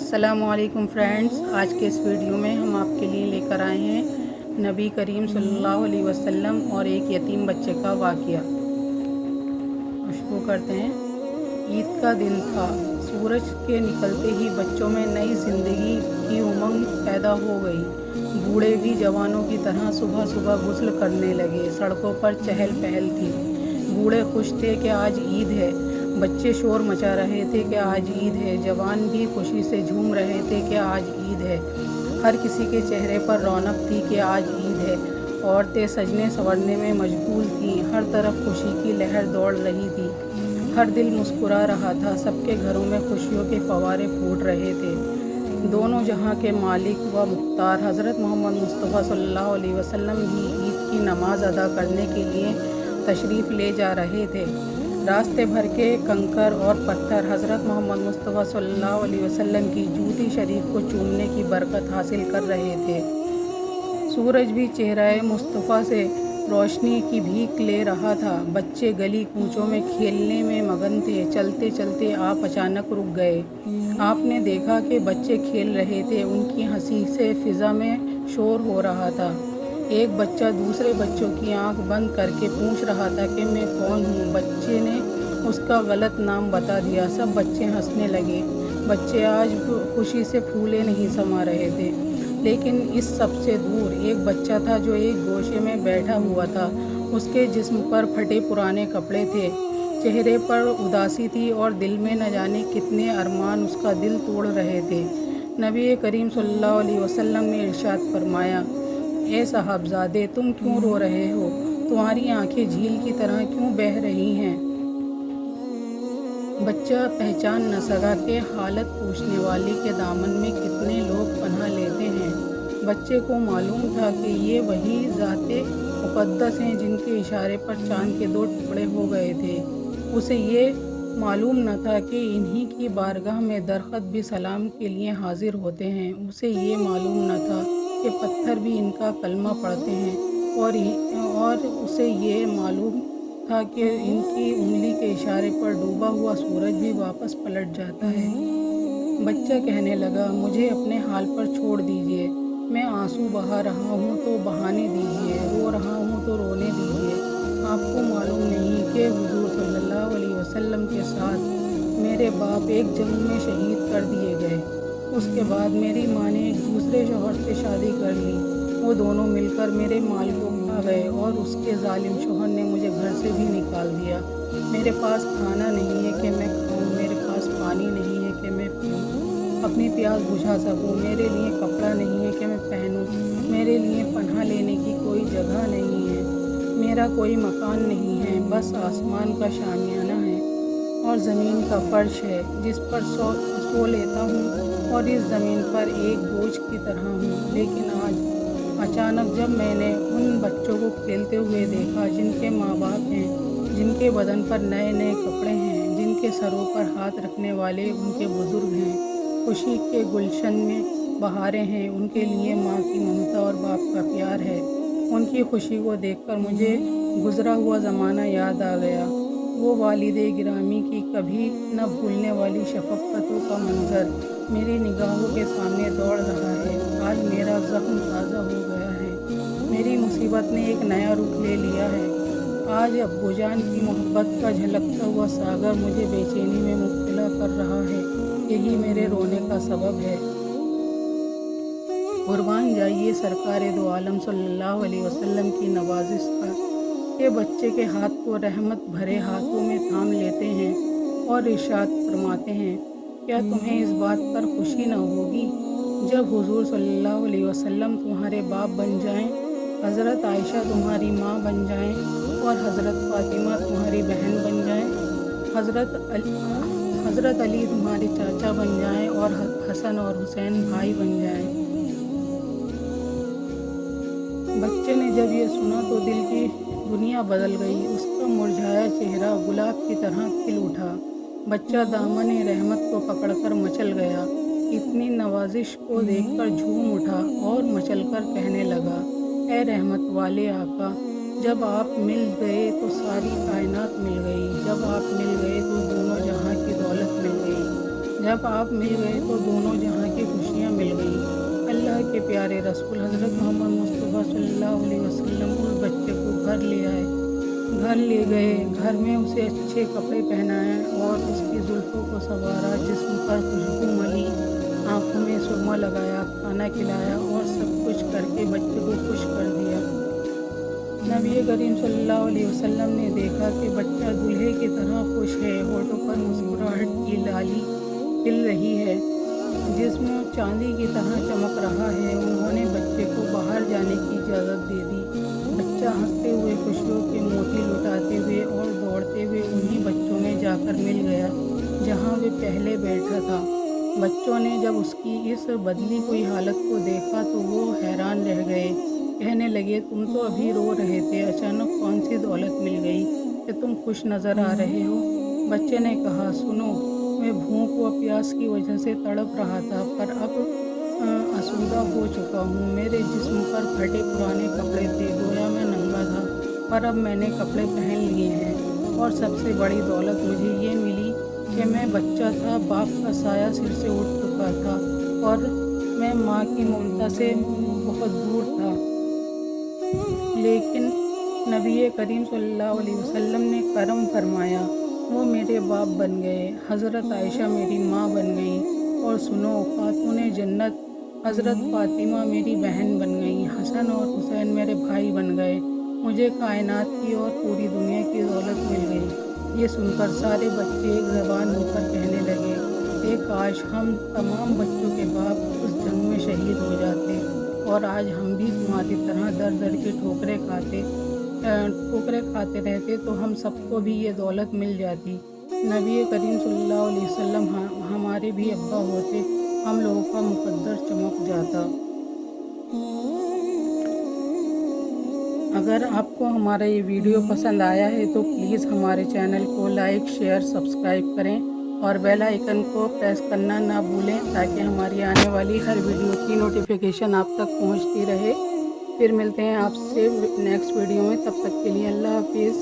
अस्सलाम वालेकुम फ्रेंड्स, आज के इस वीडियो में हम आपके लिए लेकर आए हैं नबी करीम सल्लल्लाहु अलैहि वसल्लम और एक यतीम बच्चे का वाक़या। शुरू करते हैं। ईद का दिन था। सूरज के निकलते ही बच्चों में नई ज़िंदगी की उमंग पैदा हो गई। बूढ़े भी जवानों की तरह सुबह सुबह गुस्ल करने लगे। सड़कों पर चहल पहल थी। बूढ़े खुश थे कि आज ईद है। बच्चे शोर मचा रहे थे कि आज ईद है। जवान भी खुशी से झूम रहे थे कि आज ईद है। हर किसी के चेहरे पर रौनक थी कि आज ईद है। औरतें सजने संवरने में मशगूल थीं। हर तरफ खुशी की लहर दौड़ रही थी। हर दिल मुस्कुरा रहा था। सबके घरों में खुशियों के फव्वारे फूट रहे थे। दोनों जहां के मालिक व मुख्तार हज़रत मोहम्मद मुस्तफ़ा सल्लल्लाहु अलैहि वसल्लम भी ईद की नमाज अदा करने के लिए तशरीफ़ ले जा रहे थे। रास्ते भर के कंकर और पत्थर हज़रत मोहम्मद मुस्तफ़ा सल्लल्लाहु अलैहि वसल्लम की जूती शरीफ को चूमने की बरकत हासिल कर रहे थे। सूरज भी चेहरे मुस्तफ़ा से रोशनी की भीख ले रहा था। बच्चे गली कूचों में खेलने में मगन थे। चलते चलते आप अचानक रुक गए। आपने देखा कि बच्चे खेल रहे थे। उनकी हंसी से फ़िज़ा में शोर हो रहा था। एक बच्चा दूसरे बच्चों की आंख बंद करके पूछ रहा था कि मैं कौन हूँ। बच्चे ने उसका गलत नाम बता दिया। सब बच्चे हंसने लगे। बच्चे आज खुशी से फूले नहीं समा रहे थे। लेकिन इस सब से दूर एक बच्चा था जो एक गोशे में बैठा हुआ था। उसके जिस्म पर फटे पुराने कपड़े थे। चेहरे पर उदासी थी और दिल में न जाने कितने अरमान उसका दिल तोड़ रहे थे। नबी करीम सल्लल्लाहु अलैहि वसल्लम ने इरशाद फरमाया, ए साहबजादे, तुम क्यों रो रहे हो? तुम्हारी आंखें झील की तरह क्यों बह रही हैं? बच्चा पहचान न सका कि हालत पूछने वाले के दामन में कितने लोग पनाह लेते हैं। बच्चे को मालूम था कि ये वही ज़ाते मुक़द्दस हैं जिनके इशारे पर चाँद के 2 टुकड़े हो गए थे। उसे ये मालूम न था कि इन्हीं की बारगाह में दरख़त भी सलाम के लिए हाजिर होते हैं। उसे ये मालूम न था कि पत्थर भी इनका कलमा पढ़ते हैं और उसे ये मालूम था कि इनकी उंगली के इशारे पर डूबा हुआ सूरज भी वापस पलट जाता है। बच्चा कहने लगा, मुझे अपने हाल पर छोड़ दीजिए। मैं आंसू बहा रहा हूँ तो बहाने दीजिए, रो रहा हूँ तो रोने दीजिए। आपको मालूम नहीं कि हुजूर सल्लल्लाहु अलैहि वसल्लम के साथ मेरे बाप एक जंग में शहीद कर दिए गए। उसके बाद मेरी माँ ने एक दूसरे शौहर से शादी कर ली। वो दोनों मिलकर मेरे माल को खा गए और उसके जालिम शौहर ने मुझे घर से भी निकाल दिया। मेरे पास खाना नहीं है कि मैं खाऊं, मेरे पास पानी नहीं है कि मैं पीऊं, अपनी प्यास बुझा सकूं। मेरे लिए कपड़ा नहीं है कि मैं पहनूं, मेरे लिए पनाह लेने की कोई जगह नहीं है, मेरा कोई मकान नहीं है, बस आसमान का शामियाना है और ज़मीन का फर्श है जिस पर सो लेता हूँ और इस ज़मीन पर एक बोझ की तरह हूँ। लेकिन आज अचानक जब मैंने उन बच्चों को खेलते हुए देखा जिनके माँ बाप हैं, जिनके बदन पर नए नए कपड़े हैं, जिनके सरों पर हाथ रखने वाले उनके बुज़ुर्ग हैं, खुशी के गुलशन में बहारें हैं, उनके लिए माँ की ममता और बाप का प्यार है। उनकी खुशी को देखकर मुझे गुज़रा हुआ ज़माना याद आ गया। वो वालिदे गिरामी की कभी न भूलने वाली शफ़क़तों का मंज़र मेरी निगाहों के सामने दौड़ रहा है। आज मेरा ज़ख्म ताज़ा हो गया है। मेरी मुसीबत ने एक नया रूप ले लिया है। आज अब्बूजान की मोहब्बत का झलकता हुआ सागर मुझे बेचैनी में मुब्तला कर रहा है। यही मेरे रोने का सबब है। कुर्बान जाइए सरकार दो आलम सल्लल्लाहु अलैहि वसल्लम की नवाजिश पर के बच्चे के हाथ को रहमत भरे हाथों में थाम लेते हैं और इरशाद फरमाते हैं, क्या तुम्हें इस बात पर खुशी न होगी जब हुजूर सल्लल्लाहु अलैहि वसल्लम तुम्हारे बाप बन जाएं, हज़रत आयशा तुम्हारी माँ बन जाएं और हज़रत फ़ातिमा तुम्हारी बहन बन जाएं, हज़रत अली तुम्हारे चाचा बन जाएं और हसन और हुसैन भाई बन जाएं। बच्चे ने जब ये सुना तो दिल की दुनिया बदल गई। उसका मुरझाया चेहरा गुलाब की तरह खिल उठा। बच्चा दामन रहमत को पकड़कर मचल गया। इतनी नवाजिश को देखकर झूम उठा और मचलकर कहने लगा, ए रहमत वाले आका, जब आप मिल गए तो सारी कायनात मिल गई, जब आप मिल गए तो दोनों जहां की दौलत मिल गई। जब आप मिल गए तो दोनों जहां की खुशियां मिल गईं। अल्लाह के प्यारे रसूल हज़रत मोहम्मद मुस्तफ़ा सल्लल्लाहु अलैहि वसल्लम उस बच्चे को घर ले आए, घर ले गए। घर में उसे अच्छे कपड़े पहनाए और उसकी जुल्फ़ों को संवारा, जिस्म पर खुशबू मली, आँखों में सुरमा लगाया, खाना खिलाया और सब कुछ करके बच्चे को खुश कर दिया। नबी करीम सल्लल्लाहु अलैहि वसल्लम ने देखा कि बच्चा दूल्हे की तरह खुश है, होठों पर मुस्कुराहट की लाली खिल रही है, जिस्म चांदी की तरह चमक रहा है। उन्होंने बच्चे को बाहर जाने की इजाज़त दे दी। बच्चा हंसते हुए, खुशियों के मोती लुटाते हुए और दौड़ते हुए उन्हीं बच्चों में जाकर मिल गया जहां वे पहले बैठा था। बच्चों ने जब उसकी इस बदली हुई हालत को देखा तो वो हैरान रह गए। कहने लगे, तुम तो अभी रो रहे थे, अचानक कौन सी दौलत मिल गई कि तुम खुश नज़र आ रहे हो? बच्चे ने कहा, सुनो, मैं भूख व प्यास की वजह से तड़प रहा था, पर अब आसूदा हो चुका हूँ। मेरे जिस्म पर फटे पुराने कपड़े थे, गोया मैं नंगा था, पर अब मैंने कपड़े पहन लिए हैं। और सबसे बड़ी दौलत मुझे ये मिली कि मैं बच्चा था, बाप का साया सिर से उठ चुका था और मैं माँ की ममता से बहुत दूर था। लेकिन नबी करीम सल्लल्लाहु अलैहि वसल्लम ने करम फरमाया, वो मेरे बाप बन गए, हज़रत आयशा मेरी माँ बन गई। और सुनो, खातूने जन्नत हज़रत फ़ातिमा मेरी बहन बन गई, हसन और हुसैन मेरे भाई बन गए। मुझे कायनात की और पूरी दुनिया की दौलत मिल गई। ये सुनकर सारे बच्चे एक ज़बान होकर कहने लगे, काश हम तमाम बच्चों के बाप उस जंग में शहीद हो जाते और आज हम भी तुम्हारी तरह दर दर की ठोकरें खाते रहते तो हम सबको भी ये दौलत मिल जाती। नबी करीम सल्लल्लाहु अलैहि वसल्लम हमारे भी अब्बा होते, हम लोगों का मुकद्दर चमक जाता। अगर आपको हमारा ये वीडियो पसंद आया है तो प्लीज़ हमारे चैनल को लाइक, शेयर, सब्सक्राइब करें और बेल आइकन को प्रेस करना ना भूलें, ताकि हमारी आने वाली हर वीडियो की नोटिफिकेशन आप तक पहुंचती रहे। फिर मिलते हैं आपसे नेक्स्ट वीडियो में, तब तक के लिए अल्लाह हाफिज़।